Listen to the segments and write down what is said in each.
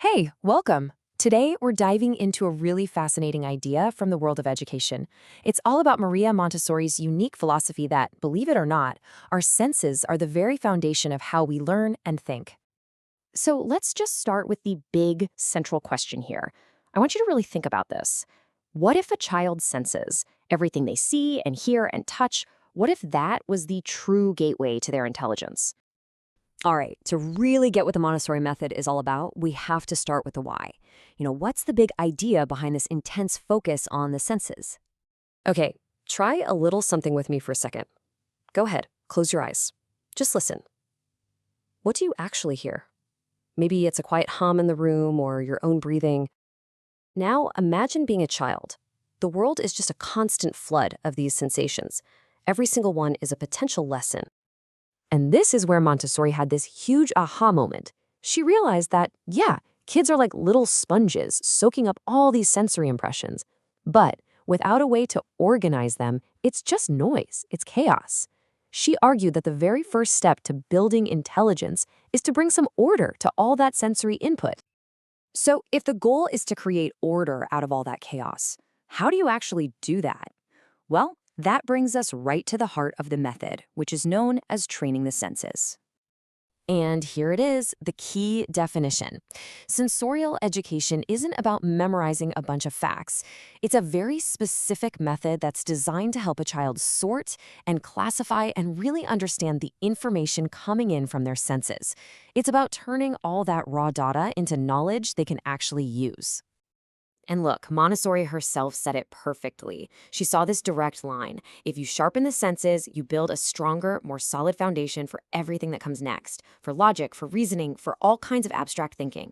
Hey, welcome. Today, we're diving into a really fascinating idea from the world of education. It's all about Maria Montessori's unique philosophy that, believe it or not, our senses are the very foundation of how we learn and think. So let's just start with the big central question here. I want you to really think about this. What if a child senses everything they see and hear and touch? What if that was the true gateway to their intelligence? All right, to really get what the Montessori method is all about, we have to start with the why. What's the big idea behind this intense focus on the senses? Okay, try a little something with me for a second. Go ahead, close your eyes. Just listen. What do you actually hear? Maybe it's a quiet hum in the room or your own breathing. Now imagine being a child. The world is just a constant flood of these sensations. Every single one is a potential lesson. And this is where Montessori had this huge aha moment. She realized that, yeah, kids are like little sponges soaking up all these sensory impressions. But without a way to organize them, it's just noise, it's chaos. She argued that the very first step to building intelligence is to bring some order to all that sensory input. So if the goal is to create order out of all that chaos, how do you actually do that? Well, that brings us right to the heart of the method, which is known as training the senses. And here it is, the key definition. Sensorial education isn't about memorizing a bunch of facts. It's a very specific method that's designed to help a child sort and classify and really understand the information coming in from their senses. It's about turning all that raw data into knowledge they can actually use. And look, Montessori herself said it perfectly. She saw this direct line. If you sharpen the senses, you build a stronger, more solid foundation for everything that comes next, for logic, for reasoning, for all kinds of abstract thinking.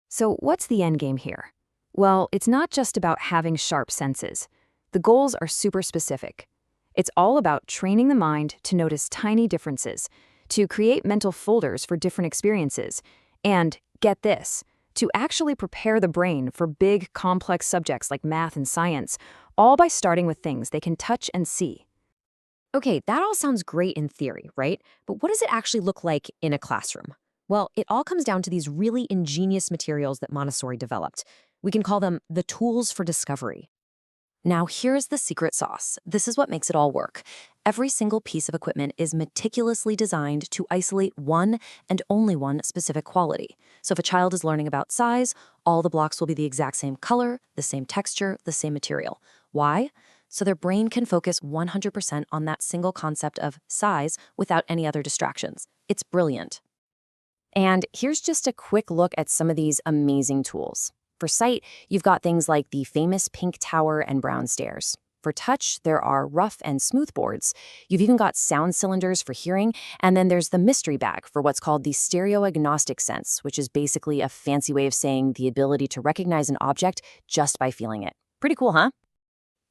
So what's the end game here? Well, it's not just about having sharp senses. The goals are super specific. It's all about training the mind to notice tiny differences, to create mental folders for different experiences, and, get this, to actually prepare the brain for big, complex subjects like math and science, all by starting with things they can touch and see. Okay, that all sounds great in theory, right? But what does it actually look like in a classroom? Well, it all comes down to these really ingenious materials that Montessori developed. We can call them the tools for discovery. Now, here's the secret sauce. This is what makes it all work. Every single piece of equipment is meticulously designed to isolate one and only one specific quality. So if a child is learning about size, all the blocks will be the exact same color, the same texture, the same material. Why? So their brain can focus 100% on that single concept of size without any other distractions. It's brilliant. And here's just a quick look at some of these amazing tools. For sight, you've got things like the famous pink tower and brown stairs. For touch, there are rough and smooth boards. You've even got sound cylinders for hearing, and then there's the mystery bag for what's called the stereoagnostic sense, which is basically a fancy way of saying the ability to recognize an object just by feeling it. Pretty cool, huh?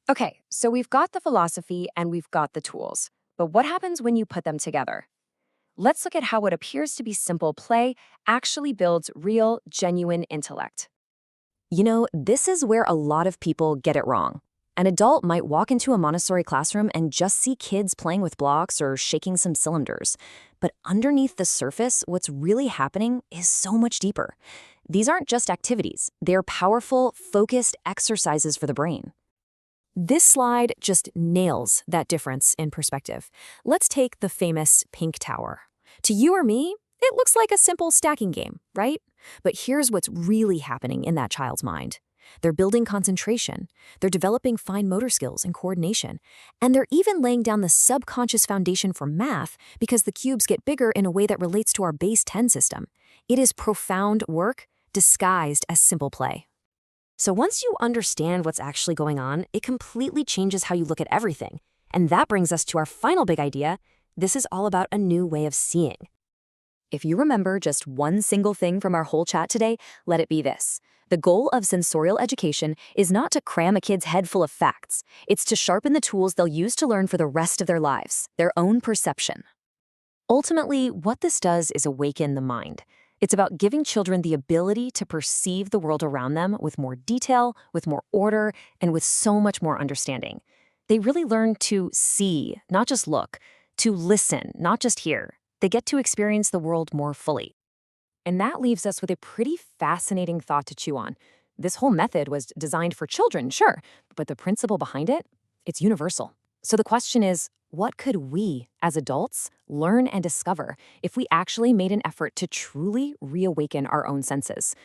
Okay, so we've got the philosophy and we've got the tools. But what happens when you put them together? Let's look at how what appears to be simple play actually builds real, genuine intellect. This is where a lot of people get it wrong. An adult might walk into a Montessori classroom and just see kids playing with blocks or shaking some cylinders. But underneath the surface, what's really happening is so much deeper. These aren't just activities. They're powerful, focused exercises for the brain. This slide just nails that difference in perspective. Let's take the famous pink tower. To you or me, it looks like a simple stacking game, right? But here's what's really happening in that child's mind. They're building concentration, they're developing fine motor skills and coordination, and they're even laying down the subconscious foundation for math because the cubes get bigger in a way that relates to our base 10 system. It is profound work disguised as simple play. So once you understand what's actually going on, it completely changes how you look at everything. And that brings us to our final big idea. This is all about a new way of seeing. If you remember just one single thing from our whole chat today, let it be this. The goal of sensorial education is not to cram a kid's head full of facts. It's to sharpen the tools they'll use to learn for the rest of their lives, their own perception. Ultimately, what this does is awaken the mind. It's about giving children the ability to perceive the world around them with more detail, with more order, and with so much more understanding. They really learn to see, not just look, to listen, not just hear. They get to experience the world more fully. And that leaves us with a pretty fascinating thought to chew on. This whole method was designed for children, sure, but the principle behind it, it's universal. So the question is, what could we, as adults, learn and discover if we actually made an effort to truly reawaken our own senses?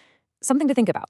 Something to think about.